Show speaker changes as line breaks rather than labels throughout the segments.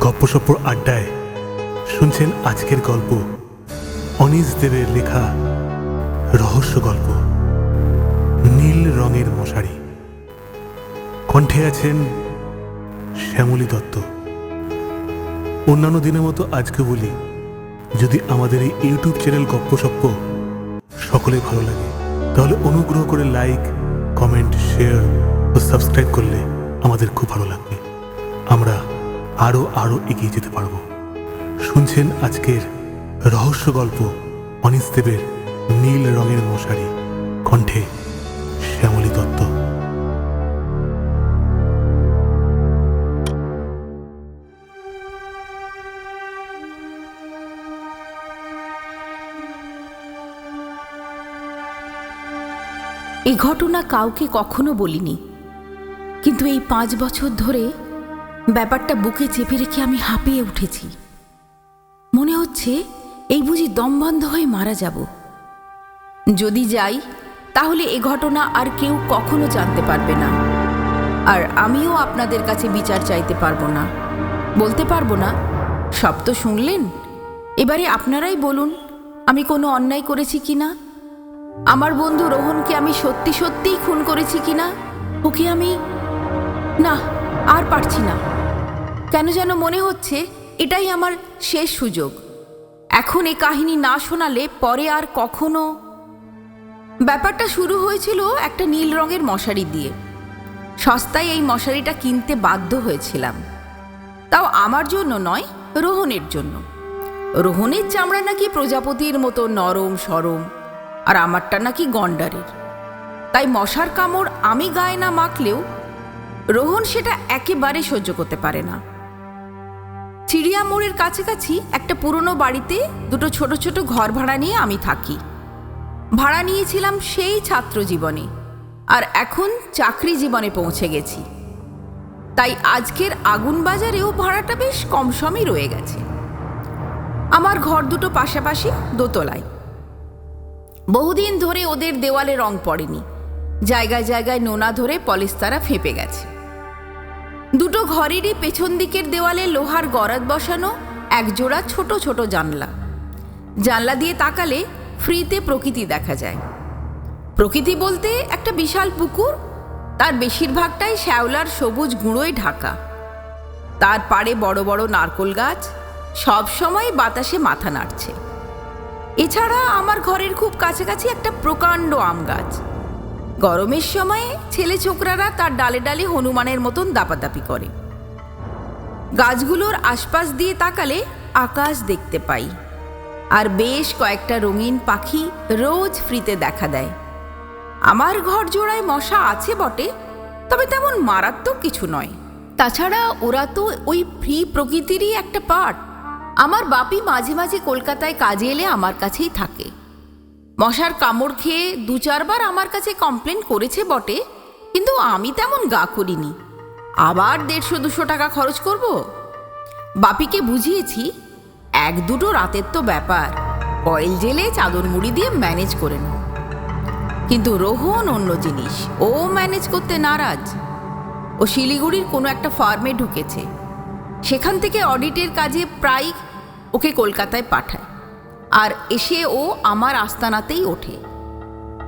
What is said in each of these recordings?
গপ্পসপ্পর আড্ডায় শুনছেন আজকের গল্প অনিশ দেবের লেখা রহস্য গল্প নীল রঙের মশারি। কণ্ঠে আছেন শ্যামলী দত্ত। অন্যান্য দিনের মতো আজকে বলি, যদি আমাদের এই ইউটিউব চ্যানেল গপ্পসপ্প সকলে ভালো লাগে তাহলে অনুগ্রহ করে লাইক, কমেন্ট, শেয়ার ও সাবস্ক্রাইব করলে আমাদের খুব ভালো লাগবে। আমরা আরো এগিয়ে যেতে পারবো। শুনছেন আজকের রহস্য গল্প অনিশ দেবের নীল রঙের মশারি। কণ্ঠে শ্যামলী দত্ত।
এই ঘটনা কাউকে কখনো বলিনি, কিন্তু এই 5 বছর ধরে ব্যাপারটা বুকে চেপে রেখে আমি হাঁপিয়ে উঠেছি। মনে হচ্ছে এই বুঝি দম বন্ধ হয়ে মারা যাব। যদি যাই তাহলে এ ঘটনা আর কেউ কখনো জানতে পারবে না, আর আমিও আপনাদের কাছে বিচার চাইতে পারবো না, বলতে পারবো না সব তো শুনলেন, এবারে আপনারাই বলুন আমি কোনো অন্যায় করেছি কিনা। আমার বন্ধু রোহনকে আমি সত্যি সত্যিই খুন করেছি কিনা, ওকে আমি না আর পারছি না। কেন যেন মনে হচ্ছে এটাই আমার শেষ সুযোগ। এখন এই কাহিনী না শোনালে পরে আর কখনো। ব্যাপারটা শুরু হয়েছিল একটা নীল রঙের মশারি দিয়ে। সস্তায় এই মশারিটা কিনতে বাধ্য হয়েছিলাম, তাও আমার জন্য নয়, রোহনের জন্য। রোহনের চামড়া নাকি প্রজাপতির মতো নরম সরম, আর আমারটা নাকি গন্ডারের। তাই মশার কামড় আমি গায়ে না মাখলেও রোহন সেটা একেবারে সহ্য করতে পারে না। চিড়িয়া মোড়ের কাছাকাছি একটা পুরনো বাড়িতে দুটো ছোট ছোট ঘর ভাড়া নিয়ে আমি থাকি। ভাড়া নিয়েছিলাম সেই ছাত্র জীবনে, আর এখন চাকরি জীবনে পৌঁছে গেছি। তাই আজকের আগুন বাজারেও ভাড়াটা বেশ কম সমই রয়ে গেছে। আমার ঘর দুটো পাশাপাশি দোতলায়। বহুদিন ধরে ওদের দেওয়ালে রং পড়েনি, জায়গায় জায়গায় নোনা ধরে পলিস্তারা ফেঁপে গেছে। দুটো ঘরেরই পেছন দিকের দেওয়ালে লোহার গরাদ বসানো একজোড়া ছোট ছোট জানলা। জানলা দিয়ে তাকালে ফ্রিতে প্রকৃতি দেখা যায়। প্রকৃতি বলতে একটা বিশাল পুকুর, তার বেশিরভাগটাই শ্যাওলার সবুজ গুঁড়োয় ঢাকা। তার পাড়ে বড় বড় নারকোল গাছ সব সময় বাতাসে মাথা নাড়ছে। এছাড়া আমার ঘরের খুব কাছাকাছি একটা প্রকাণ্ড আম গাছ। গরমের সময়ে ছেলে ছোকরারা তার ডালে ডালে হনুমানের মতন দাপাদাপি করে। গাছগুলোর আশপাশ দিয়ে তাকালে আকাশ দেখতে পাই, আর বেশ কয়েকটা রঙিন পাখি রোজ ফ্রিতে দেখা দেয়। আমার ঘর জোড়ায় মশা আছে বটে, তবে তেমন মারাত্মক কিছু নয়। তাছাড়া ওরা তো ওই ফ্রি প্রকৃতিরই একটা পার্ট। আমার বাপি মাঝে মাঝে কলকাতায় কাজে এলে আমার কাছেই থাকে। মশার কামড় খেয়ে 2-4 বার আমার কাছে কমপ্লেন করেছে বটে, কিন্তু আমি তেমন গা করিনি। আবার 150-200 টাকা খরচ করব? বাপিকে বুঝিয়েছি 1-2 রাতের তো ব্যাপার, কয়েল জেলে চাদর মুড়ি দিয়ে ম্যানেজ করে নাও। কিন্তু রোহন অন্য জিনিস, ও ম্যানেজ করতে নারাজ। ও শিলিগুড়ির কোনো একটা ফার্মে ঢুকেছে, সেখান থেকে অডিটের কাজে প্রায় ওকে কলকাতায় পাঠায়, আর এসে ও আমার আস্তানাতেই ওঠে।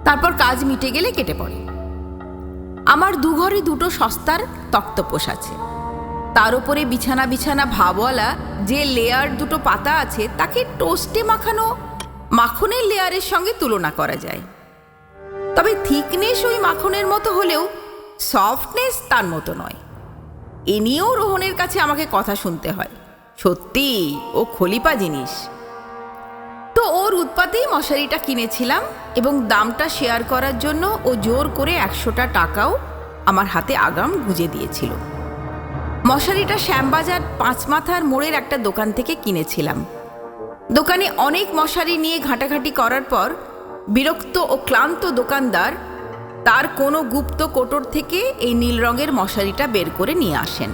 তারপর কাজ মিটে গেলে কেটে পড়ে। আমার দুঘরে দুটো সস্তার তক্তপোষ আছে, তার উপরে বিছানা বিছানা ভাবওয়ালা যে লেয়ার দুটো পাতা আছে তাকে টোস্টে মাখানো মাখনের লেয়ারের সঙ্গে তুলনা করা যায়। তবে থিকনেস ওই মাখনের মতো হলেও সফটনেস তার মতো নয়। এ নিয়েও রোহনের কাছে আমাকে কথা শুনতে হয়। সত্যি ও খলিপা জিনিস। তো ওর উৎপাতেই মশারিটা কিনেছিলাম, এবং দামটা শেয়ার করার জন্য ও জোর করে 100টা টাকাও আমার হাতে আগাম গুঁজে দিয়েছিল। মশারিটা শ্যামবাজার 5 মাথার মোড়ের একটা দোকান থেকে কিনেছিলাম। দোকানে অনেক মশারি নিয়ে ঘাঁটাঘাঁটি করার পর বিরক্ত ও ক্লান্ত দোকানদার তার কোনো গুপ্ত কোটর থেকে এই নীল রঙের মশারিটা বের করে নিয়ে আসেন।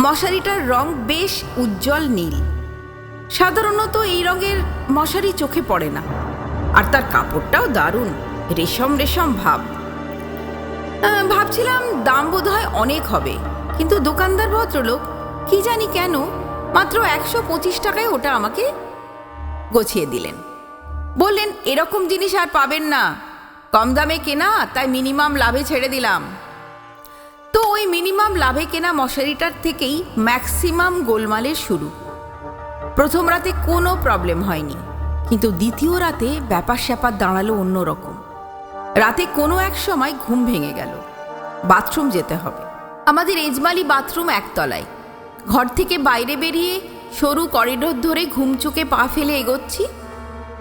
মশারিটার রং বেশ উজ্জ্বল নীল। সাধারণত এই রঙের মশারি চোখে পড়ে না, আর তার কাপড়টাও দারুণ, রেশম রেশম ভাব। ভাবছিলাম দাম বোধহয় অনেক হবে, কিন্তু দোকানদার ভদ্রলোক কি জানি কেন মাত্র 125 টাকায় ওটা আমাকে গোছিয়ে দিলেন। বললেন, এরকম জিনিস আর পাবেন না, কম দামে কেনা, তাই মিনিমাম লাভে ছেড়ে দিলাম। তো ওই মিনিমাম লাভে কেনা মশারিটার থেকেই ম্যাক্সিমাম গোলমালের শুরু। প্রথম রাতে কোনো প্রবলেম হয়নি, কিন্তু দ্বিতীয় রাতে ব্যাপার স্যাপার দাঁড়ালো অন্যরকম। রাতে কোনো এক সময় ঘুম ভেঙে গেল, বাথরুম যেতে হবে। আমাদের এজমালি বাথরুম একতলায়। ঘর থেকে বাইরে বেরিয়ে সরু করিডোর ধরে ঘুম চোখে পা ফেলে এগোচ্ছি।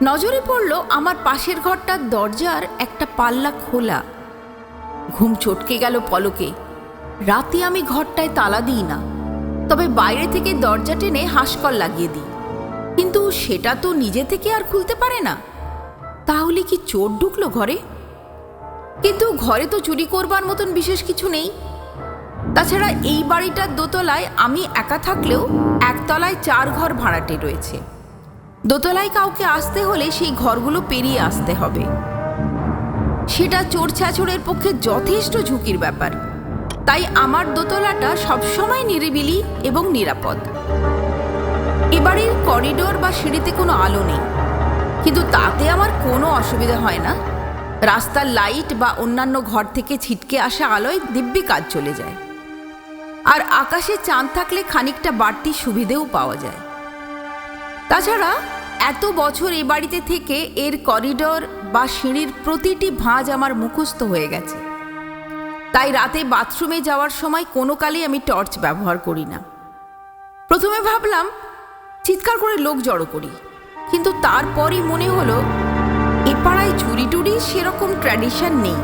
নজরে পড়ল আমার পাশের ঘরটার দরজার একটা পাল্লা খোলা। ঘুম চটকে গেল পলকে। রাতে আমি ঘরটায় তালা দিই না, তবে বাইরে থেকে দরজা টেনে হাঁসকল লাগিয়ে দিই, কিন্তু সেটা তো নিজে থেকে আর খুলতে পারে না। তাহলে কি চোর ঢুকলো ঘরে? কিন্তু ঘরে তো চুরি করবার মতন বিশেষ কিছু নেই। তাছাড়া এই বাড়িটার দোতলায় আমি একা থাকলেও একতলায় 4 ঘর ভাড়াটে রয়েছে। দোতলায় কাউকে আসতে হলে সেই ঘরগুলো পেরিয়ে আসতে হবে। সেটা চোর ছাচোরের পক্ষে যথেষ্ট ঝুঁকির ব্যাপার। তাই আমার দোতলাটা সবসময় নিরিবিলি এবং নিরাপদ। এবাড়ির করিডোর বা সিঁড়িতে কোনো আলো নেই, কিন্তু তাতে আমার কোনো অসুবিধা হয় না। রাস্তার লাইট বা অন্যান্য ঘর থেকে ছিটকে আসা আলোয় দিব্যি কাজ চলে যায়। আর আকাশে চাঁদ থাকলে খানিকটা বাড়তি সুবিধেও পাওয়া যায়। তাছাড়া এত বছর এ বাড়িতে থেকে এর করিডোর বা সিঁড়ির প্রতিটি ভাঁজ আমার মুখস্থ হয়ে গেছে। তাই রাতে বাথরুমে যাওয়ার সময় কোনো কালেই আমি টর্চ ব্যবহার করি না। প্রথমে ভাবলাম চিৎকার করে লোক জড়ো করি, কিন্তু তারপরই মনে হলো এ পাড়ায় চুরি টুরি সেরকম ট্র্যাডিশন নেই।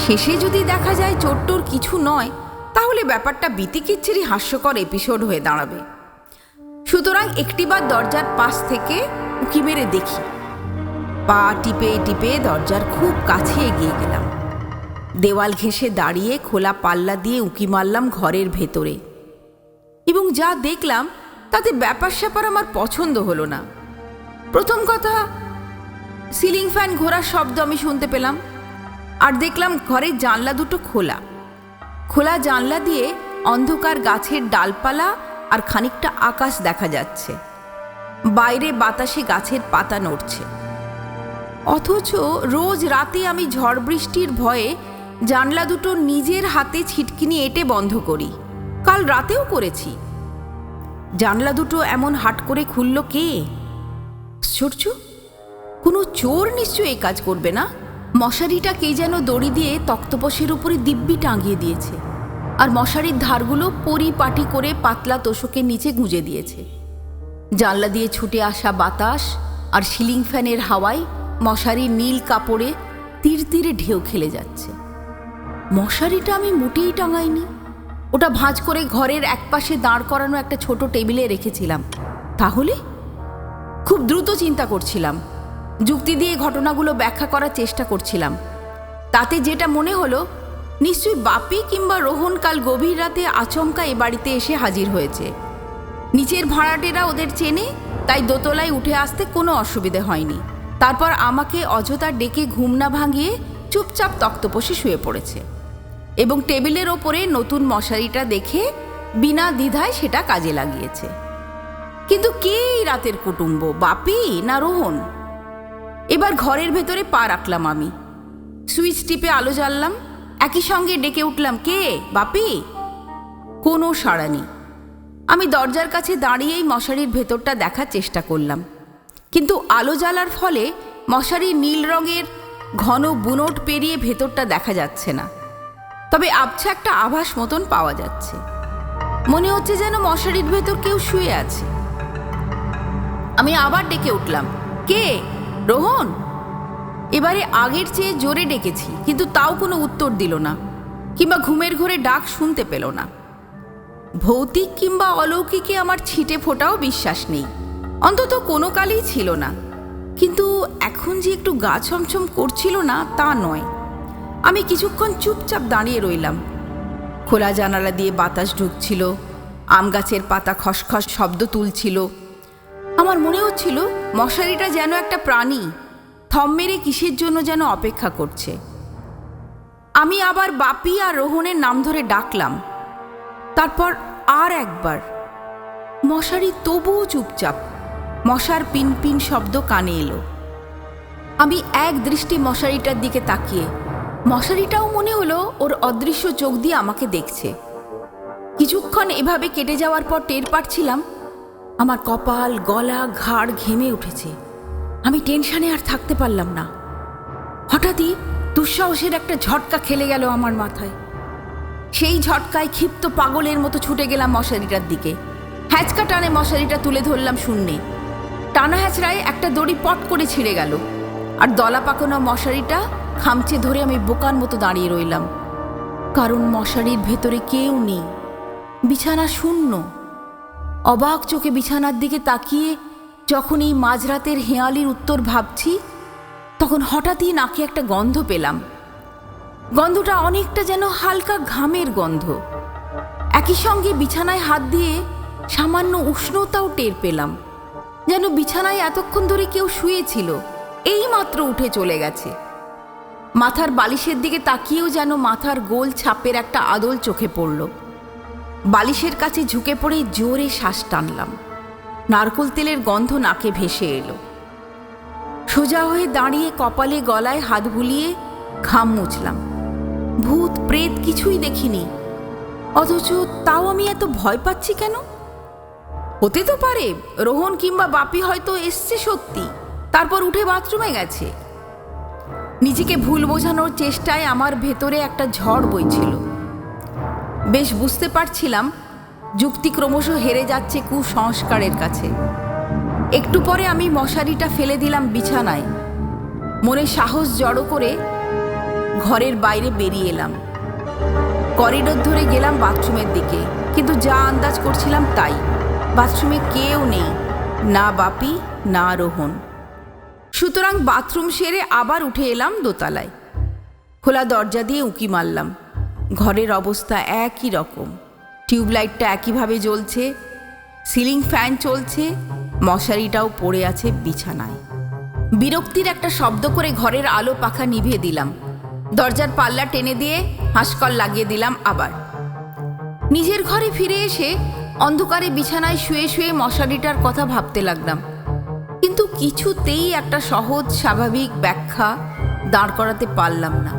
শেষে যদি দেখা যায় চোরটোর কিছু নয়, তাহলে ব্যাপারটা বিতিকিচ্ছিরি হাস্যকর এপিসোড হয়ে দাঁড়াবে। সুতরাং একটিবার দরজার পাশ থেকে উঁকি মেরে দেখি। পা টিপে টিপে দরজার খুব কাছে এগিয়ে গেলাম। দেওয়াল ঘেঁষে দাঁড়িয়ে খোলা পাল্লা দিয়ে উঁকি মারলাম ঘরের ভেতরে, এবং যা দেখলাম তাতে ব্যাপার স্যাপার আমার পছন্দ হলো না। প্রথম কথা, সিলিং ফ্যান ঘোরার শব্দ আমি শুনতে পেলাম, আর দেখলাম ঘরের জানলা দুটো খোলা। খোলা জানলা দিয়ে অন্ধকার গাছের ডালপালা আর খানিকটা আকাশ দেখা যাচ্ছে। বাইরে বাতাসে গাছের পাতা নড়ছে। অথচ রোজ রাতে আমি ঝড় বৃষ্টির ভয়ে জানলা দুটো নিজের হাতে ছিটকিনি এঁটে বন্ধ করি। কাল রাতেও করেছি। জানলা দুটো এমন হাট করে খুলল কে? আশ্চর্য, কোনো চোর নিশ্চয়ই এই কাজ করবে না। মশারিটা কে যেন দড়ি দিয়ে তক্তপোষের উপরে দিব্যি টাঙিয়ে দিয়েছে, আর মশারির ধারগুলো পরিপাটি করে পাতলা তোষকের নিচে গুঁজে দিয়েছে। জানলা দিয়ে ছুটে আসা বাতাস আর সিলিং ফ্যানের হাওয়ায় মশারির নীল কাপড়ে তীর তীরে ঢেউ খেলে যাচ্ছে। মশারিটা আমি মোটেই টাঙাইনি, ওটা ভাঁজ করে ঘরের একপাশে দাঁড় করানো একটা ছোট টেবিলে রেখেছিলাম। তাহলে খুব দ্রুত চিন্তা করছিলাম, যুক্তি দিয়ে ঘটনাগুলো ব্যাখ্যা করার চেষ্টা করছিলাম। তাতে যেটা মনে হলো, নিশ্চয়ই বাপি কিংবা রোহন কাল গভীর রাতে আচমকা এ বাড়িতে এসে হাজির হয়েছে। নিচের ভাড়াটেরা ওদের চেনে, তাই দোতলায় উঠে আসতে কোনো অসুবিধে হয়নি। তারপর আমাকে অযথা ডেকে ঘুম না ভাঙিয়ে চুপচাপ তক্তপোষে শুয়ে পড়েছে, এবং টেবিলের ওপরে নতুন মশারিটা দেখে বিনা দ্বিধায় সেটা কাজে লাগিয়েছে। কিন্তু কে এই রাতের কুটুম্ব, বাপি না রোহন? এবার ঘরের ভেতরে পা রাখলাম আমি। সুইচ টিপে আলো জ্বাললাম, একই সঙ্গে ডেকে উঠলাম, কে? বাপি? কোনো সাড়া নেই। আমি দরজার কাছে দাঁড়িয়েই মশারির ভেতরটা দেখার চেষ্টা করলাম, কিন্তু আলো জ্বালার ফলে মশারির নীল রঙের ঘন বুনোট পেরিয়ে ভেতরটা দেখা যাচ্ছে না। তবে আবছা একটা আভাস মতন পাওয়া যাচ্ছে। মনে হচ্ছে যেন মশারির ভেতর কেউ শুয়ে আছে। আমি আবার ডেকে উঠলাম, কে? রোহন? এবারে আগের চেয়ে জোরে ডেকেছি, কিন্তু তাও কোনো উত্তর দিল না, কিংবা ঘুমের ঘোরে ডাক শুনতে পেল না। ভৌতিক কিংবা অলৌকিকে আমার ছিটে ফোটাও বিশ্বাস নেই, অন্তত কোনো কালেই ছিল না। কিন্তু এখন যে একটু গা ছমছম করছিল না তা নয়। আমি কিছুক্ষণ চুপচাপ দাঁড়িয়ে রইলাম। খোলা জানালা দিয়ে বাতাস ঢুকছিল, আম গাছের পাতা খসখস শব্দ তুলছিল। আমার মনে হচ্ছিল মশারিটা যেন একটা প্রাণী, থম মেরে কিসের জন্য যেন অপেক্ষা করছে। আমি আবার বাপি আর রোহনের নাম ধরে ডাকলাম। তারপর আর একবার। মশারি তবুও চুপচাপ। মশার পিনপিন শব্দ কানে এলো। আমি এক দৃষ্টি মশারিটার দিকে তাকিয়ে, মশারিটাও মনে হলো ওর অদৃশ্য চোখ দিয়ে আমাকে দেখছে। কিছুক্ষণ এভাবে কেটে যাওয়ার পর টের পাচ্ছিলাম আমার কপাল, গলা, ঘাড় ঘেমে উঠেছে। আমি টেনশনে আর থাকতে পারলাম না। হঠাৎই দুঃসাহসের একটা ঝটকা খেলে গেল আমার মাথায়। সেই ঝটকায় ক্ষিপ্ত পাগলের মতো ছুটে গেলাম মশারিটার দিকে। হ্যাঁচকা টানে মশারিটা তুলে ধরলাম শূন্যে। টানা হ্যাঁচড়ায় একটা দড়ি পট করে ছিঁড়ে গেল, আর দলা পাকানো মশারিটা খামচে ধরে আমি বোকার মতো দাঁড়িয়ে রইলাম। কারণ মশারির ভেতরে কেউ নেই, বিছানা শূন্য। অবাক চোখে বিছানার দিকে তাকিয়ে যখন এই মাঝরাতের হেঁয়ালির উত্তর ভাবছি, তখন হঠাৎই নাকে একটা গন্ধ পেলাম। গন্ধটা অনেকটা যেন হালকা ঘামের গন্ধ। একই সঙ্গে বিছানায় হাত দিয়ে সামান্য উষ্ণতাও টের পেলাম, যেন বিছানায় এতক্ষণ ধরে কেউ শুয়েছিল, এইমাত্র উঠে চলে গেছে। মাথার বালিশের দিকে তাকিয়েও যেন মাথার গোল ছাপের একটা আদল চোখে পড়ল। বালিশের কাছে ঝুঁকে পড়ে জোরে শ্বাস টানলাম। নারকোল তেলের গন্ধ নাকে ভেসে এলো। সোজা হয়ে দাঁড়িয়ে কপালে গলায় হাত বুলিয়ে ঘাম মুছলাম। ভূত প্রেত কিছুই দেখিনি, অথচ তাও আমি এত ভয় পাচ্ছি কেন? হতে তো পারে রোহন কিংবা বাপি হয়তো এসছে সত্যি, তারপর উঠে বাথরুমে গেছে। নিজেকে ভুল বোঝানোর চেষ্টায় আমার ভেতরে একটা ঝড় বইছিল। বেশ বুঝতে পারছিলাম যুক্তি ক্রমশ হেরে যাচ্ছে কুসংস্কারের কাছে। একটু পরে আমি মশারিটা ফেলে দিলাম বিছানায়। মনে সাহস জড়ো করে ঘরের বাইরে বেরিয়ে এলাম। করিডোর ধরে গেলাম বাথরুমের দিকে, কিন্তু যা আন্দাজ করছিলাম তাই। বাথরুমে কেউ নেই, না বাপি না রোহন। সুতরাং বাথরুম সেরে আবার উঠে এলাম দোতলায়। খোলা দরজা দিয়ে উঁকি মারলাম। ঘরের অবস্থা একই রকম। টিউবলাইটটা একইভাবে জ্বলছে, সিলিং ফ্যান চলছে, মশারিটাও পড়ে আছে বিছানায়। বিরক্তির একটা শব্দ করে ঘরের আলো পাখা নিভিয়ে দিলাম। দরজার পাল্লা টেনে দিয়ে হাঁসকল লাগিয়ে দিলাম আবার। নিজের ঘরে ফিরে এসে অন্ধকারে বিছানায় শুয়ে শুয়ে মশারিটার কথা ভাবতে লাগলাম, কিন্তু কিছুতেই একটা সহজ স্বাভাবিক ব্যাখ্যা দাঁড় করাতে পারলাম না।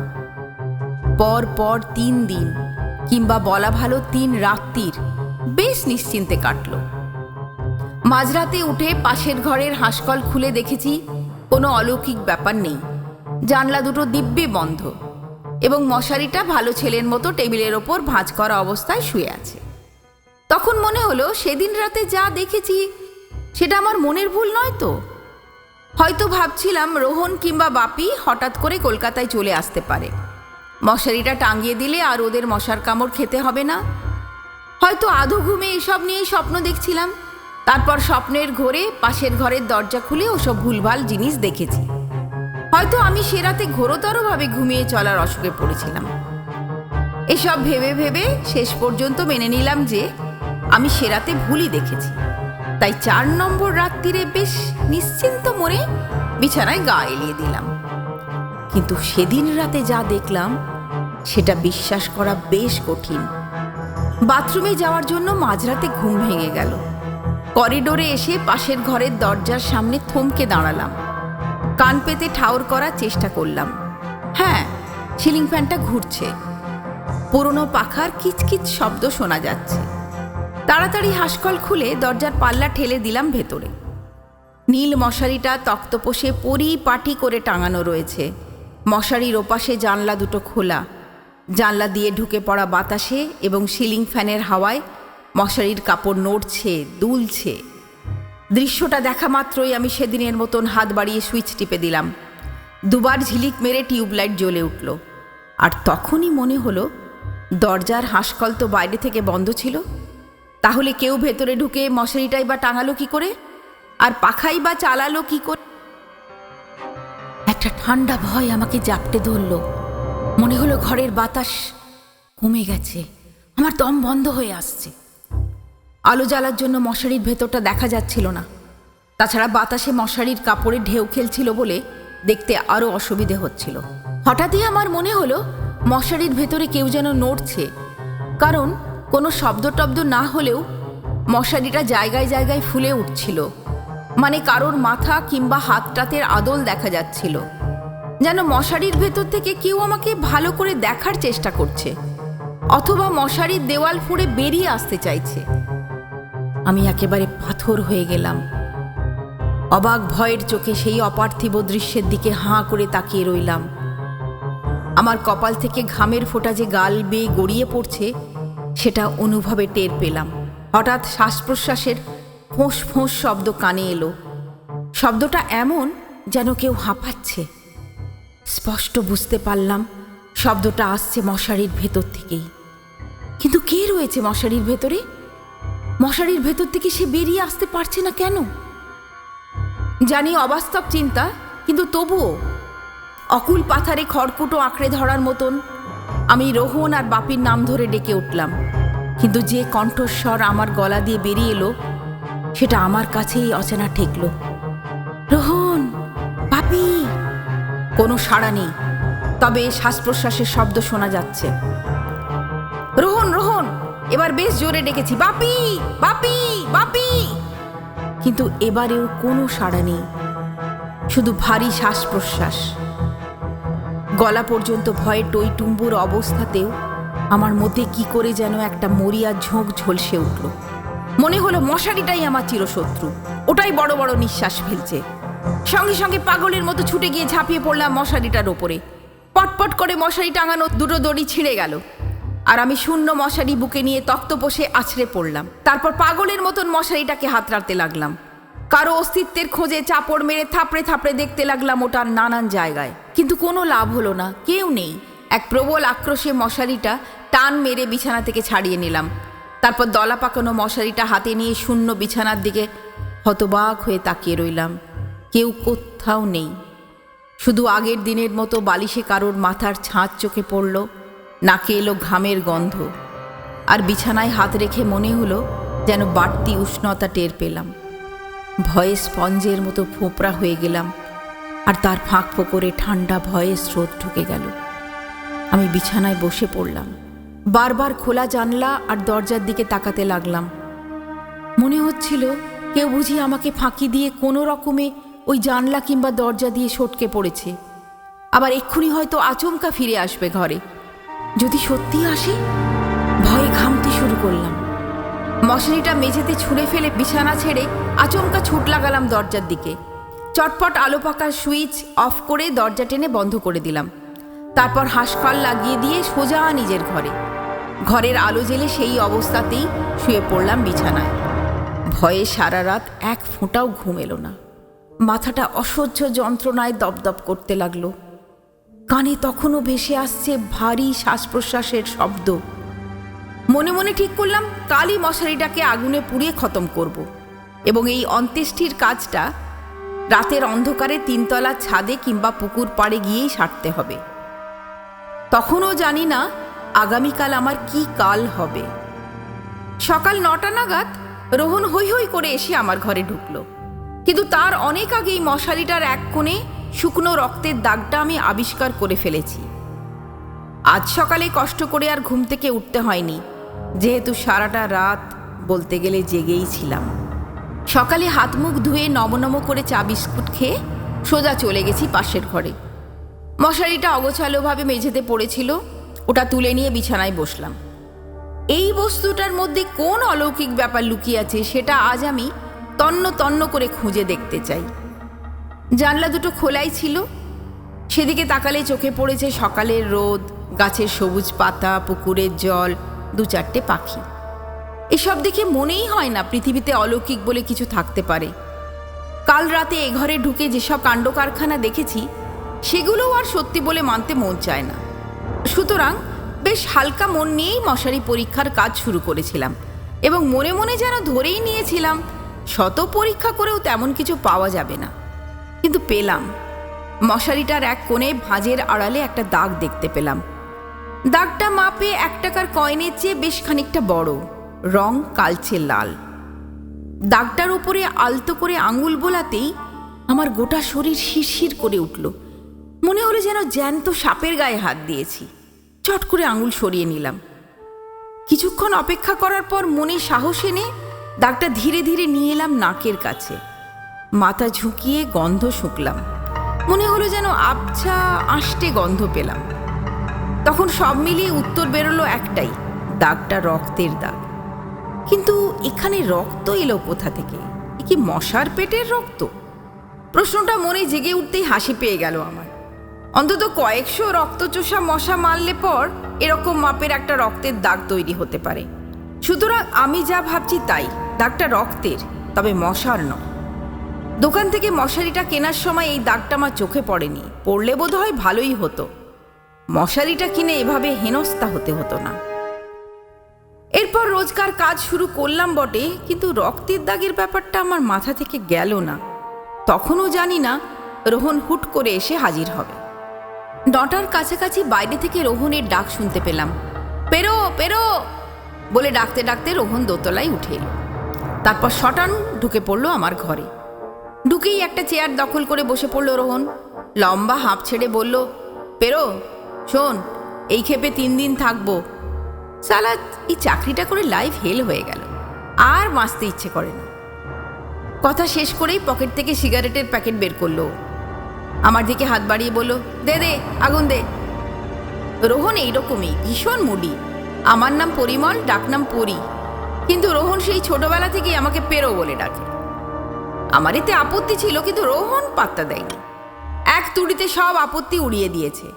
পর পর 3 দিন, কিংবা বলা ভালো 3 রাত্রির বেশ নিশ্চিন্তে কাটল। মাঝরাতে উঠে পাশের ঘরের হাঁসকল খুলে দেখেছি কোনো অলৌকিক ব্যাপার নেই। জানলা দুটো দিব্যি বন্ধ এবং মশারিটা ভালো ছেলের মতো টেবিলের ওপর ভাঁজ করা অবস্থায় শুয়ে আছে। তখন মনে হলো সেদিন রাতে যা দেখেছি সেটা আমার মনের ভুল নয় তো। হয়তো ভাবছিলাম রোহন কিংবা বাপি হঠাৎ করে কলকাতায় চলে আসতে পারে, মশারিটা টাঙিয়ে দিলে আর ওদের মশার কামড় খেতে হবে না। হয়তো আধো ঘুমে এসব নিয়েই স্বপ্ন দেখছিলাম। তারপর স্বপ্নের ঘোরে পাশের ঘরের দরজা খুলে ওসব ভুলভাল জিনিস দেখেছি। হয়তো আমি সে রাতে ঘোরতরভাবে ঘুমিয়ে চলার অসুখে পড়েছিলাম। এসব ভেবে ভেবে শেষ পর্যন্ত মেনে নিলাম যে আমি সে রাতে ভুলই দেখেছি। তাই 4 নম্বর রাত্রিরে বেশ নিশ্চিন্ত মনে বিছানায় গা এলিয়ে দিলাম। কিন্তু সেদিন রাতে যা দেখলাম সেটা বিশ্বাস করা বেশ কঠিন। বাথরুমে যাওয়ার জন্য মাঝরাতে ঘুম ভেঙে গেল। করিডোরে এসে পাশের ঘরের দরজার সামনে থমকে দাঁড়ালাম। কান পেতে ঠাউর করার চেষ্টা করলাম। হ্যাঁ, সিলিং ফ্যানটা ঘুরছে, পুরনো পাখার কিচকিচ শব্দ শোনা যাচ্ছে। তাড়াতাড়ি হাঁসকল খুলে দরজার পাল্লা ঠেলে দিলাম ভেতরে। নীল মশারিটা তক্তপোষে পরিপাটি করে টাঙানো রয়েছে। মশারির ওপাশে জানলা দুটো খোলা। জানলা দিয়ে ঢুকে পড়া বাতাসে এবং সিলিং ফ্যানের হাওয়ায় মশারির কাপড় নড়ছে, দুলছে। দৃশ্যটা দেখা মাত্রই আমি সেদিনের মতন হাত বাড়িয়ে সুইচ টিপে দিলাম। 2 বার ঝিলিক মেরে টিউবলাইট জ্বলে উঠল। আর তখনই মনে হলো দরজার হাঁসকল তো বাইরে থেকে বন্ধ ছিল। তাহলে কেউ ভেতরে ঢুকে মশারিটাই বা টাঙালো কি করে, আর পাখাই বা চালালো কি করে? একটা ঠান্ডা ভয় আমাকে জাপটে ধরল। মনে হলো ঘরের বাতাস কমে গেছে, আমার দম বন্ধ হয়ে আসছে। আলো জ্বালার জন্য মশারির ভেতরটা দেখা যাচ্ছিল না। তাছাড়া বাতাসে মশারির কাপড়ে ঢেউ খেলছিল বলে দেখতে আরো অসুবিধে হচ্ছিল। হঠাৎই আমার মনে হলো মশারির ভেতরে কেউ যেন নড়ছে, কারণ কোনো শব্দ টব্দ না হলেও মশারিটা জায়গায় জায়গায় ফুলে উঠছিল, মানে কারোর মাথা কিংবা হাতটাতের আদল দেখা যাচ্ছিল, যেন মশারির ভেতর থেকে কেউ আমাকে ভালো করে দেখার চেষ্টা করছে, অথবা মশারির দেওয়াল ফুঁড়ে বেরিয়ে আসতে চাইছে। আমি একেবারে পাথর হয়ে গেলাম। অবাক ভয়ের চোখে সেই অপার্থিব দৃশ্যের দিকে হাঁ করে তাকিয়ে রইলাম। আমার কপাল থেকে ঘামের ফোঁটা যে গাল বেয়ে গড়িয়ে পড়ছে সেটা অনুভবে টের পেলাম। হঠাৎ শ্বাস প্রশ্বাসের ফোঁস ফোঁস শব্দ কানে এলো। শব্দটা এমন যেন কেউ হাঁপাচ্ছে। স্পষ্ট বুঝতে পারলাম শব্দটা আসছে মশারির ভেতর থেকেই। কিন্তু কে রয়েছে মশারির ভেতরে? মশারির ভেতর থেকে সে বেরিয়ে আসতে পারছে না কেন? জানি অবাস্তব চিন্তা, কিন্তু তবুও অকুল পাথারে খড়কুটো আঁকড়ে ধরার মতন আমি রোহন আর বাপির নাম ধরে ডেকে উঠলাম। কিন্তু যে কণ্ঠস্বর আমার গলা দিয়ে বেরিয়ে এলো সেটা আমার কাছেই অচেনা ঠেকল। রোহন, বাপি। কোনো সাড়া নেই, তবে শ্বাস প্রশ্বাসের শব্দ শোনা যাচ্ছে। রোহন, রোহন, এবার বেশ জোরে ডেকেছি, বাপি, বাপি, বাপি। কিন্তু এবারেও কোনো সাড়া নেই, শুধু ভারী শ্বাস প্রশ্বাস। গলা পর্যন্ত ভয়ে টইটুম্বুর অবস্থাতেও আমার মধ্যে কি করে যেন একটা মরিয়া ঝোঁক ঝলসে উঠল। মনে হলো মশারিটাই আমার চিরশত্রু, ওটাই বড় বড় নিঃশ্বাস ফেলছে। সঙ্গে সঙ্গে পাগলের মতো ছুটে গিয়ে ঝাঁপিয়ে পড়লাম মশারিটার ওপরে। পটপট করে মশারি টাঙানো দুটো দড়ি ছিঁড়ে গেল, আর আমি শূন্য মশারি বুকে নিয়ে তক্তপোষে আছড়ে পড়লাম। তারপর পাগলের মতন মশারিটাকে হাতড়াতে লাগলাম। কারো অস্তিত্বের খোঁজে চাপড় মেরে থাপড়ে থাপড়ে দেখতে লাগলাম ওটার নানান জায়গায়, কিন্তু কোনো লাভ হলো না, কেউ নেই। এক প্রবল আক্রোশে মশারিটা টান মেরে বিছানা থেকে ছাড়িয়ে নিলাম। তারপর দলা পাকানো মশারিটা হাতে নিয়ে শূন্য বিছানার দিকে হতবাক হয়ে তাকিয়ে রইলাম। কেউ কোথাও নেই, শুধু আগের দিনের মতো বালিশে কারোর মাথার ছাঁচ চোখে পড়ল, নাকে এলো ঘামের গন্ধ, আর বিছানায় হাত রেখে মনে হলো যেন বাড়তি উষ্ণতা টের পেলাম। ভয়ে স্পঞ্জের মতো ফোঁপড়া হয়ে গেলাম, আর তার ফাঁক ফোকরে ঠান্ডা ভয়ে স্রোত ঢুকে গেল। আমি বিছানায় বসে পড়লাম, বারবার খোলা জানলা আর দরজার দিকে তাকাতে লাগলাম। মনে হচ্ছিল কেউ বুঝি আমাকে ফাঁকি দিয়ে কোনো রকমে ওই জানলা কিংবা দরজা দিয়ে সটকে পড়েছে, আবার এক্ষুনি হয়তো আচমকা ফিরে আসবে ঘরে। যদি সত্যি আসে, ভয়ে ঘামতে শুরু করলাম। মশারিটা মেঝেতে ছুঁড়ে ফেলে বিছানা ছেড়ে আচমকা ছুট লাগালাম দরজার দিকে। চটপট আলো পাকার সুইচ অফ করে দরজা টেনে বন্ধ করে দিলাম। তারপর হাঁসকল লাগিয়ে দিয়ে সোজা নিজের ঘরে। ঘরের আলো জ্বেলে সেই অবস্থাতেই শুয়ে পড়লাম বিছানায়। ভয়ে সারা রাত এক ফোঁটাও ঘুম এলো না। মাথাটা অসহ্য যন্ত্রণায় দপদপ করতে লাগলো। কানে তখনও ভেসে আসছে ভারী শ্বাস প্রশ্বাসের শব্দ। মনে মনে ঠিক করলাম কালই মশারিটাকে আগুনে পুড়িয়ে খতম করব, এবং এই অন্ত্যেষ্টির কাজটা রাতের অন্ধকারে তিনতলার ছাদে কিংবা পুকুর পাড়ে গিয়েই সারতে হবে। তখনও জানি না আগামীকাল আমার কি কাল হবে। সকাল 9টা নাগাদ রোহন হৈ হৈ করে এসে আমার ঘরে ঢুকলো, কিন্তু তার অনেক আগেই মশারিটার এক কোণে শুকনো রক্তের দাগটা আমি আবিষ্কার করে ফেলেছি। আজ সকালে কষ্ট করে আর ঘুম থেকে উঠতে হয়নি, যেহেতু সারাটা রাত বলতে গেলে জেগেই ছিলাম। সকালে হাত মুখ ধুয়ে নমনম করে চা বিস্কুট খেয়ে সোজা চলে গেছি পাশের ঘরে। মশারিটা অগোছালোভাবে মেঝেতে পড়েছিল, ওটা তুলে নিয়ে বিছানায় বসলাম। এই বস্তুটার মধ্যে কোন অলৌকিক ব্যাপার লুকিয়ে আছে সেটা আজ আমি তন্ন তন্ন করে খুঁজে দেখতে চাই। জানলা দুটো খোলাই ছিল, সেদিকে তাকালে চোখে পড়েছে সকালের রোদ, গাছের সবুজ পাতা, পুকুরের জল, 2-4টে পাখি। এসব দেখে মনেই হয় না পৃথিবীতে অলৌকিক বলে কিছু থাকতে পারে। কাল রাতে এ ঘরে ঢুকে যেসব কাণ্ড কারখানা দেখেছি সেগুলোও আর সত্যি বলে মানতে মন চায় না। সুতরাং বেশ হালকা মন নিয়েই মশারি পরীক্ষার কাজ শুরু করেছিলাম, এবং মনে মনে যেন ধরেই নিয়েছিলাম শত পরীক্ষা করেও তেমন কিছু পাওয়া যাবে না। কিন্তু পেলাম। মশারিটার এক কোণে ভাঁজের আড়ালে একটা দাগ দেখতে পেলাম। দাগটা মাপে 1 টাকার কয়েনের চেয়ে বেশ খানিকটা বড়, রং কালচে লাল। দাগটার উপরে আলতো করে আঙুল বোলাতেই আমার গোটা শরীর শিরশির করে উঠল। মনে হলো যেন জ্যান্ত সাপের গায়ে হাত দিয়েছি। চট করে আঙুল সরিয়ে নিলাম, কিছুক্ষণ অপেক্ষা করার পর মনে সাহস এনে দাগটা ধীরে ধীরে নিয়ে এলাম নাকের কাছে। মাথা ঝুঁকিয়ে গন্ধ শুঁকলাম। মনে হলো যেন আবছা আষ্টে গন্ধ পেলাম। তখন সব মিলিয়ে উত্তর বেরোলো একটাই, দাগটা রক্তের দাগ। কিন্তু এখানে রক্ত এলো কোথা থেকে? এ কি মশার পেটের রক্ত? প্রশ্নটা মনে জেগে উঠতেই হাসি পেয়ে গেল আমার। অন্তত কয়েকশো রক্তচোষা মশা মারলে পর এরকম মাপের একটা রক্তের দাগ তৈরি হতে পারে। সুতরাং আমি যা ভাবছি তাই, দাগটা রক্তের, তবে মশার নয়। দোকান থেকে মশারিটা কেনার সময় এই দাগটা আমার চোখে পড়েনি। পড়লে বোধহয় ভালোই হতো, মশারিটা কিনে এভাবে হেনস্থা হতে হতো না। এরপর রোজকার কাজ শুরু করলাম বটে, কিন্তু রক্তের দাগের ব্যাপারটা আমার মাথা থেকে গেল না। তখনও জানি না রোহন হুট করে এসে হাজির হবে। 9টার কাছাকাছি বাইরে থেকে রোহনের ডাক শুনতে পেলাম। পেরো পেরো বলে ডাকতে ডাকতে রোহন দোতলায় উঠে এলো। তারপর শটান ঢুকে পড়লো আমার ঘরে। ঢুকেই একটা চেয়ার দখল করে বসে পড়লো রোহন। লম্বা হাঁপ ছেড়ে বলল, পেরো শোন, এই ক্ষেপে 3 দিন থাকবো। সালা, এই চাকরিটা করে লাইফ হেল হয়ে গেল, আর বাঁচতে ইচ্ছে করে না। কথা শেষ করেই পকেট থেকে সিগারেটের প্যাকেট বের করলো। আমার দিকে হাত বাড়িয়ে বলল, দে দে, আগুন দে। রোহন এইরকমই, ভীষণ মুডি। আমার নাম পরিমল, ডাকনাম পরি, কিন্তু রোহন সেই ছোটবেলা থেকেই আমাকে পেরো বলে ডাকে। আমার এতে আপত্তি ছিল, কিন্তু রোহন পাত্তা দেয়নি। এক তুড়িতে সব আপত্তি উড়িয়ে দিয়েছে।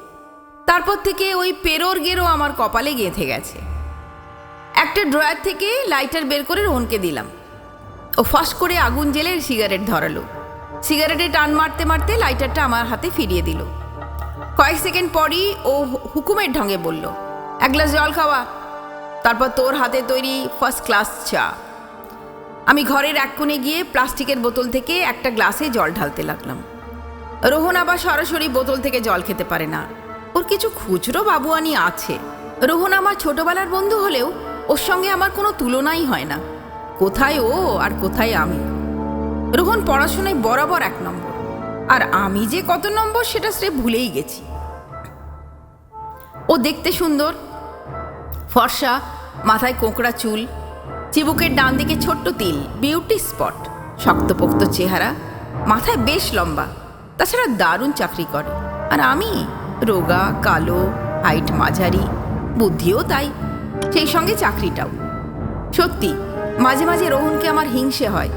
তারপর থেকে ওই পেরোর গেরো আমার কপালে গেঁথে গেছে। একটা ড্রয়ার থেকে লাইটার বের করে রোহনকে দিলাম। ও ফাঁস করে আগুন জেলে সিগারেট ধরালো। সিগারেটে টান মারতে মারতে লাইটারটা আমার হাতে ফিরিয়ে দিল। কয়েক সেকেন্ড পরই ও হুকুমের ঢঙে বলল, 1 গ্লাস জল খাওয়া, তারপর তোর হাতে তৈরি ফার্স্ট ক্লাস চা। আমি ঘরের এক কোণে গিয়ে প্লাস্টিকের বোতল থেকে একটা গ্লাসে জল ঢালতে লাগলাম। রোহন আবার সরাসরি বোতল থেকে জল খেতে পারে না, ওর কিছু খুচরো বাবুয়ানি আছে। রোহন আমার ছোটবেলার বন্ধু হলেও ওর সঙ্গে আমার কোনো তুলনাই হয় না। কোথায় ও আর কোথায় আমি। রোহন পড়াশোনায় বরাবর 1 নম্বর, আর আমি যে কত নম্বর সেটা সে ভুলেই গেছি। ও দেখতে সুন্দর, ফর্সা, মাথায় কোঁকড়া চুল, চিবুকের ডান দিকে ছোট্ট তিল, বিউটি স্পট, শক্তপোক্ত চেহারা, মাথায় বেশ লম্বা, তাছাড়া দারুণ চাকরি করে। আর আমি রোগা, কালো, হাইট মাঝারি, বুদ্ধিও তাই, সেই সঙ্গে চাকরিটাও। সত্যি মাঝে মাঝে রোহনকে আমার হিংসে হয়।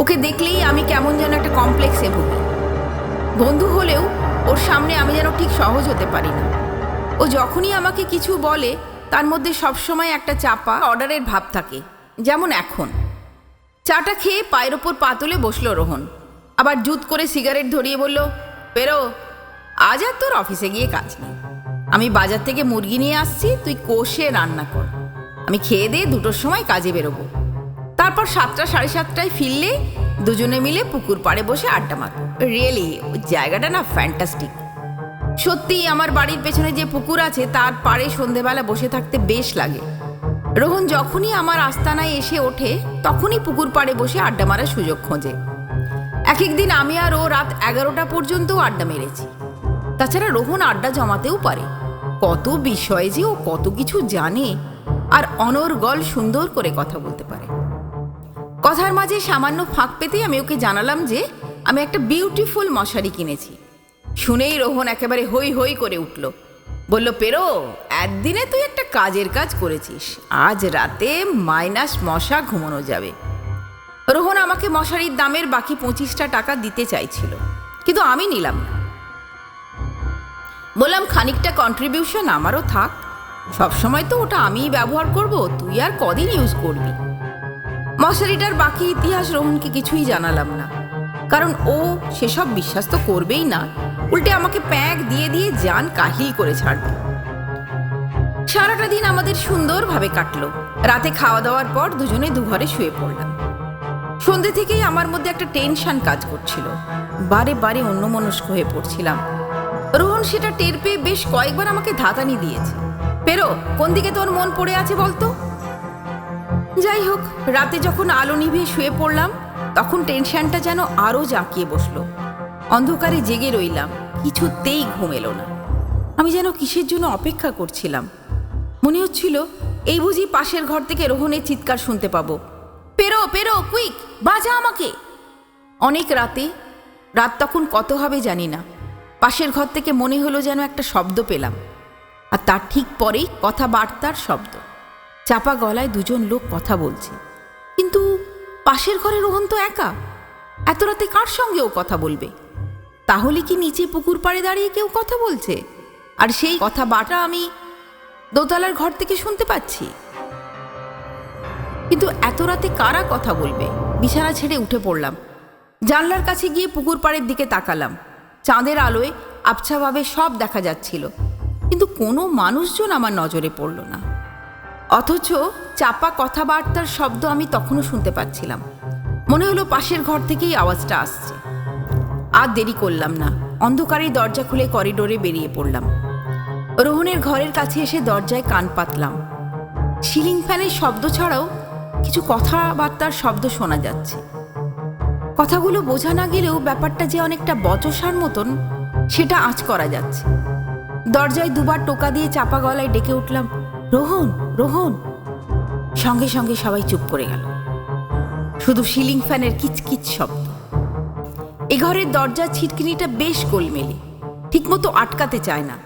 ওকে দেখলেই আমি কেমন যেন একটা কমপ্লেক্সে ভুগি। বন্ধু হলেও ওর সামনে আমি যেন ঠিক সহজ হতে পারি না। ও যখনই আমাকে কিছু বলে তার মধ্যে সবসময় একটা চাপা অর্ডারের ভাব থাকে, যেমন এখন। চাটা খেয়ে পায়ের ওপর পা তুলে বসলো রোহন, আবার জুত করে সিগারেট ধরিয়ে বলল, পেরো, আজ আর তোর অফিসে গিয়ে কাজ নেই। আমি বাজার থেকে মুরগি নিয়ে আসছি, তুই কষে রান্না কর। আমি খেয়ে দিয়ে 2টোর সময় কাজে বেরোবো। তারপর 7টা 7:30টায় ফিরলে দুজনে মিলে পুকুর পাড়ে বসে আড্ডা মারব। রিয়েলি ওই জায়গাটা না ফ্যান্টাস্টিক। সত্যিই আমার বাড়ির পেছনে যে পুকুর আছে তার পাড়ে সন্ধেবেলা বসে থাকতে বেশ লাগে। রোহন যখনই আমার আস্তানায় এসে ওঠে তখনই পুকুর পাড়ে বসে আড্ডা মারার সুযোগ খোঁজে। এক একদিন আমি আর ও রাত 11টা পর্যন্তও আড্ডা মেরেছি। তাছাড়া রোহন আড্ডা জমাতেও পারে। কত বিষয়ে যে ও কত কিছু জানে, আর অনর্গল সুন্দর করে কথা বলতে পারে। কথার মাঝে সামান্য ফাঁক পেতেই আমি ওকে জানালাম যে আমি একটা বিউটিফুল মশারি কিনেছি। শুনেই রোহন একেবারে হই হই করে উঠল, বলল, পেরো, একদিনে তুই একটা কাজের কাজ করেছিস, আজ রাতে মাইনাস মশা ঘুমানো যাবে। রোহন আমাকে মশারির দামের বাকি 25টা টাকা দিতে চাইছিল, কিন্তু আমি নিলাম না। বললাম, খানিকটা কন্ট্রিবিউশন আমারও থাক, সবসময় তো ওটা আমিই ব্যবহার করব, তুই আর কদিন ইউজ করবি। মশারিটার বাকি ইতিহাস রোহনকে কিছুই জানালাম না, কারণ ও সেসব বিশ্বাস তো করবেই না, উল্টে আমাকে প্যাক দিয়ে দিয়ে জান কাহিল করে ছাড়বে। সারাটা দিন আমাদের সুন্দরভাবে কাটলো। রাতে খাওয়া দাওয়ার পর দুজনে দুঘরে শুয়ে পড়লাম। সন্ধ্যে থেকেই আমার মধ্যে একটা টেনশন কাজ করছিল, বারে বারে অন্যমনস্ক হয়ে পড়ছিলাম। রোহন সেটা টের পেয়ে বেশ কয়েকবার আমাকে ধাতানি দিয়েছে, পেরো, কোন দিকে তোর মন পড়ে আছে বলতো। যাই হোক, রাতে যখন আলো নিভিয়ে শুয়ে পড়লাম তখন টেনশনটা যেন আরো জাঁকিয়ে বসলো। অন্ধকারে জেগে রইলাম, কিছুতেই ঘুম এলো না। আমি যেন কিসের জন্য অপেক্ষা করছিলাম। মনে হচ্ছিল এই বুঝি পাশের ঘর থেকে রোহনের চিৎকার শুনতে পাবো, পেরো পেরো, কুইক, বাঁচা আমাকে। অনেক রাতে, রাত তখন কত হবে জানি না, পাশের ঘর থেকে মনে হলো যেন একটা শব্দ পেলাম, আর তার ঠিক পরেই কথাবার্তার শব্দ। চাপা গলায় দুজন লোক কথা বলছে, কিন্তু পাশের ঘরে রোহন তো একা। এত রাতে কার সঙ্গে ও কথা বলবে? তাহলে কি নিচে পুকুর পাড়ে দাঁড়িয়ে কেউ কথা বলছে, আর সেই কথাবার্তা আমি দোতলার ঘর থেকে শুনতে পাচ্ছি? কিন্তু এত রাতে কারা কথা বলবে? বিছানা ছেড়ে উঠে পড়লাম, জানলার কাছে গিয়ে পুকুর পাড়ের দিকে তাকালাম। চাঁদের আলোয় আবছাভাবে সব দেখা যাচ্ছিল, কিন্তু কোনো মানুষজন আমার নজরে পড়ল না। অথচ চাপা কথাবার্তার শব্দ আমি তখনও শুনতে পাচ্ছিলাম। মনে হলো পাশের ঘর থেকেই আওয়াজটা আসছে। আর দেরি করলাম না, অন্ধকারেই দরজা খুলে করিডোরে বেরিয়ে পড়লাম। রোহনের ঘরের কাছে এসে দরজায় কান পাতলাম। সিলিং ফ্যানের শব্দ ছাড়াও কিছু কথাবার্তার শব্দ শোনা যাচ্ছে। কথাগুলো বোঝা না গেলেও ব্যাপারটা যে অনেকটা বচসার মতন, সেটা আঁচ করা যাচ্ছে। দরজায় দুবার টোকা দিয়ে চাপা গলায় ডেকে উঠলাম, রোহন, রোহন। সঙ্গে সঙ্গে সবাই চুপ করে গেল, শুধু সিলিং ফ্যানের কিচকিচ শব্দ। এ ঘরের দরজার ছিটকিনিটা বেশ গোলমেলে, ঠিকমতো আটকাতে চায় না।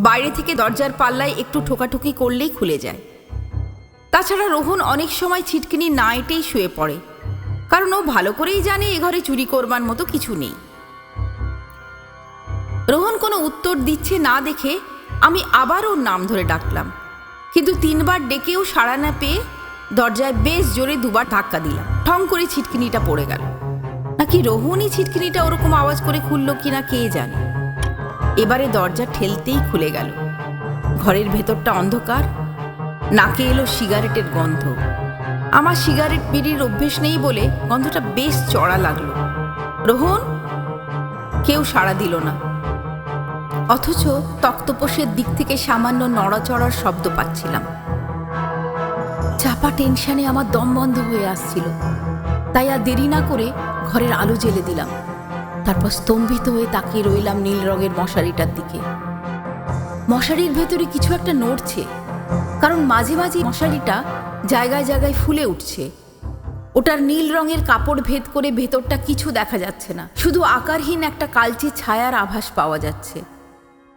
বাইরে থেকে দরজার পাল্লায় একটু ঠোকাঠুকি করলেই খুলে যায়। তাছাড়া রোহন অনেক সময় ছিটকিনি না এঁটেই শুয়ে পড়ে, কারণ ও ভালো করেই জানে এ ঘরে চুরি করবার মতো কিছু নেই। রোহন কোনো উত্তর দিচ্ছে না দেখে আমি আবার ওর নাম ধরে ডাকলাম, কিন্তু 3 বার ডেকেও সাড়া না পেয়ে দরজায় বেশ জোরে 2 বার ধাক্কা দিলাম। ঠং করে ছিটকিনিটা পড়ে গেল, নাকি রোহনই ছিটকিনিটা ওরকম আওয়াজ করে খুলল কিনা কে জানে। এবারে দরজা ঠেলতেই খুলে গেল। ঘরের ভেতরটা অন্ধকার, নাকে এলো সিগারেটের গন্ধ। আমার সিগারেট বিড়ির অভ্যেস নেই বলে গন্ধটা বেশ চড়া লাগলো। রোহন? কেউ সাড়া দিল না, অথচ তক্তপোষের দিক থেকে সামান্য নড়াচড়ার শব্দ পাচ্ছিলাম। চাপা টেনশনে আমার দম বন্ধ হয়ে আসছিল, তাই আর দেরি না করে ঘরের আলো জ্বেলে দিলাম। তারপর স্তম্ভিত হয়ে তাকিয়ে রইলাম নীল রঙের মশারিটার দিকে। মশারির ভেতরে কিছু একটা নড়ছে, কারণ মাঝে মাঝে মশারিটা জায়গায় জায়গায় ফুলে উঠছে। ওটার নীল রঙের কাপড় ভেদ করে ভেতরটা কিছু দেখা যাচ্ছে না, শুধু আকারহীন একটা কালচে ছায়ার আভাস পাওয়া যাচ্ছে।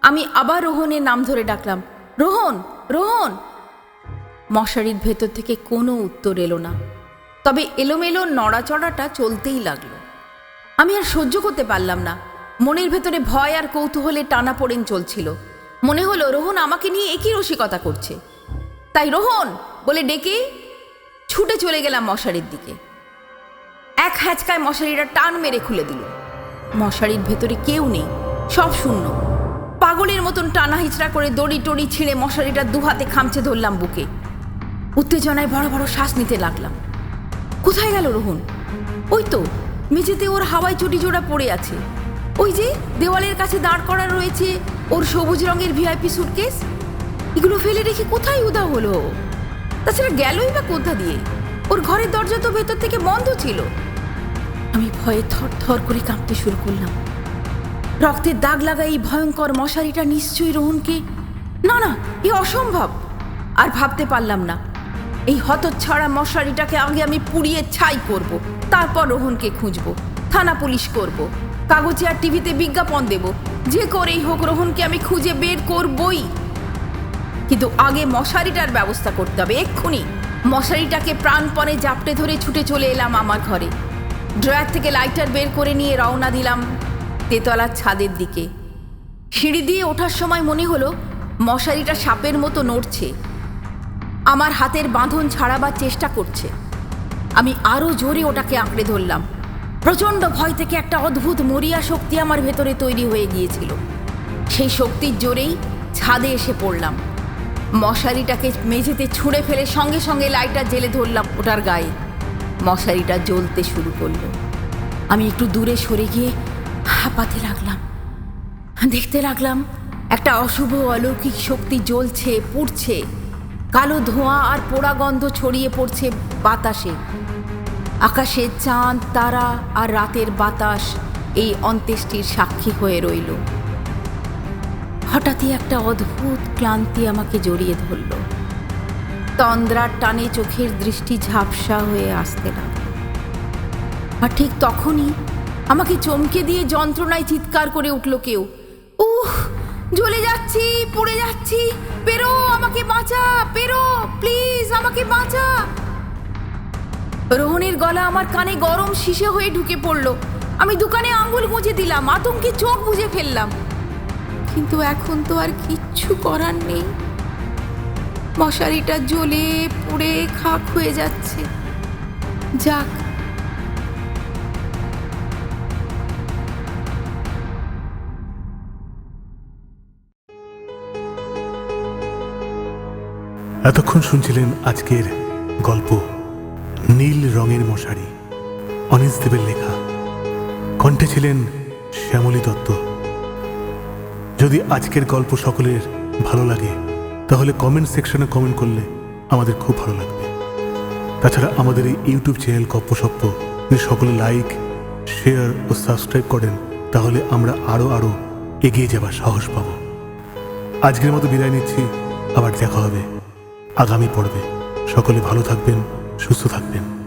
আমি আবার রোহনের নাম ধরে ডাকলাম, রোহন, রোহন। মশারির ভেতর থেকে কোনো উত্তর এলো না, তবে এলোমেলো নড়াচড়াটা চলতেই লাগলো। আমি আর সহ্য করতে পারলাম না। মনের ভেতরে ভয় আর কৌতূহলে টানাপোড়েন চলছিল। মনে হলো রোহন আমাকে নিয়ে একই রসিকতা করছে, তাই রোহন বলে ডেকে ছুটে চলে গেলাম মশারির দিকে। এক হ্যাচকায় মশারিটা টান মেরে খুলে দিল। মশারির ভেতরে কেউ নেই, সব শূন্য। পাগলের মতন টানা হিচড়া করে দড়ি টড়ি ছিঁড়ে মশারিটা 2 হাতে খামচে ধরলাম বুকে। উত্তেজনায় বড় বড় শ্বাস নিতে লাগলাম। কোথায় গেল রোহন? ওই তো মেঝেতে ওর হাওয়ায় চটি জোড়া পড়ে আছে। ওই যে দেওয়ালের কাছে দাঁড় করা রয়েছে ওর সবুজ রঙের ভিআইপি সুটকেস। এগুলো ফেলে রেখে কোথায় উধাও হলো? তাছাড়া গেলই বা কোথা দিয়ে? ওর ঘরের দরজা তো ভেতর থেকে বন্ধ ছিল। আমি ভয়ে থর থর করে কাঁপতে শুরু করলাম। রক্তের দাগ লাগা এই ভয়ঙ্কর মশারিটা নিশ্চয়ই রোহনকে। না না, এ অসম্ভব। আর ভাবতে পারলাম না। এই হতচ্ছাড়া মশারিটাকে আগে আমি পুড়িয়ে ছাই করব, তারপর রোহনকে খুঁজব, থানা পুলিশ করব, কাগজে আর টিভিতে বিজ্ঞাপন দেব, যে করেই হোক রোহনকে আমি খুঁজে বের করবই। কিন্তু আগে মশারিটার ব্যবস্থা করতে হবে এক্ষুনি। মশারিটাকে প্রাণপণে জাপটে ধরে ছুটে চলে এলাম আমার ঘরে। ড্রয়ার থেকে লাইটার বের করে নিয়ে রওনা দিলাম তেতলার ছাদের দিকে। সিঁড়ি দিয়ে ওঠার সময় মনে হলো মশারিটা সাপের মতো নড়ছে, আমার হাতের বাঁধন ছাড়াবার চেষ্টা করছে। আমি আরো জোরে ওটাকে আঁকড়ে ধরলাম। প্রচণ্ড ভয় থেকে একটা অদ্ভুত মরিয়া শক্তি আমার ভেতরে তৈরি হয়ে গিয়েছিল। সেই শক্তির জোরেই ছাদে এসে পড়লাম। মশারিটাকে মেঝেতে ছুঁড়ে ফেলে সঙ্গে সঙ্গে লাইটার জেলে ধরলাম ওটার গায়ে। মশারিটা জ্বলতে শুরু করলো। আমি একটু দূরে সরে গিয়ে হাঁপাতে লাগলাম। দেখতে লাগলাম একটা অশুভ অলৌকিক শক্তি জ্বলছে, পুড়ছে। কালো ধোঁয়া আর পোড়া গন্ধ ছড়িয়ে পড়ছে বাতাসে। আকাশে চাঁদ, তারা আর রাতের বাতাস এই অন্ত্যেষ্টির সাক্ষী হয়ে রইল। হঠাৎই একটা অদ্ভুত ক্লান্তি আমাকে জড়িয়ে ধরল। তন্দ্রার টানে চোখের দৃষ্টি ঝাপসা হয়ে আসতে লাগল। আর ঠিক তখনই আমাকে চমকে দিয়ে যন্ত্রণায় চিৎকার করে উঠল কেউ, উহ, জ্বলে যাচ্ছি, পুড়ে যাচ্ছি, বেরো, আমাকে বাঁচা, বেরো, প্লিজ আমাকে বাঁচা। রোহনের গলা আমার কানে গরম শিশে হয়ে ঢুকে পড়ল। আমি দোকানে আঙ্গুল গুঁজে দিলাম, আতঙ্কে চোখ বুজে ফেললাম। কিন্তু এখন তো আর কিচ্ছু করার নেই। মশারিটা জ্বলে পুড়ে খাক হয়ে যাচ্ছে। যাক,
এতক্ষণ শুনছিলেন আজকের গল্প নীল রঙের মশারি, অনিস দেবের লেখা। কণ্ঠে ছিলেন শ্যামলী দত্ত। যদি আজকের গল্প সকলের ভালো লাগে তাহলে কমেন্ট সেকশনে কমেন্ট করলে আমাদের খুব ভালো লাগবে। তাছাড়া আমাদের এই ইউটিউব চ্যানেল গপ্পসপ্প যদি সকলে লাইক, শেয়ার ও সাবস্ক্রাইব করেন তাহলে আমরা আরও এগিয়ে যাবার সাহস পাব। আজকের মতো বিদায় নিচ্ছি, আবার দেখা হবে আগামী পর্বে। সকলে ভালো থাকবেন, সুস্থ থাকবেন।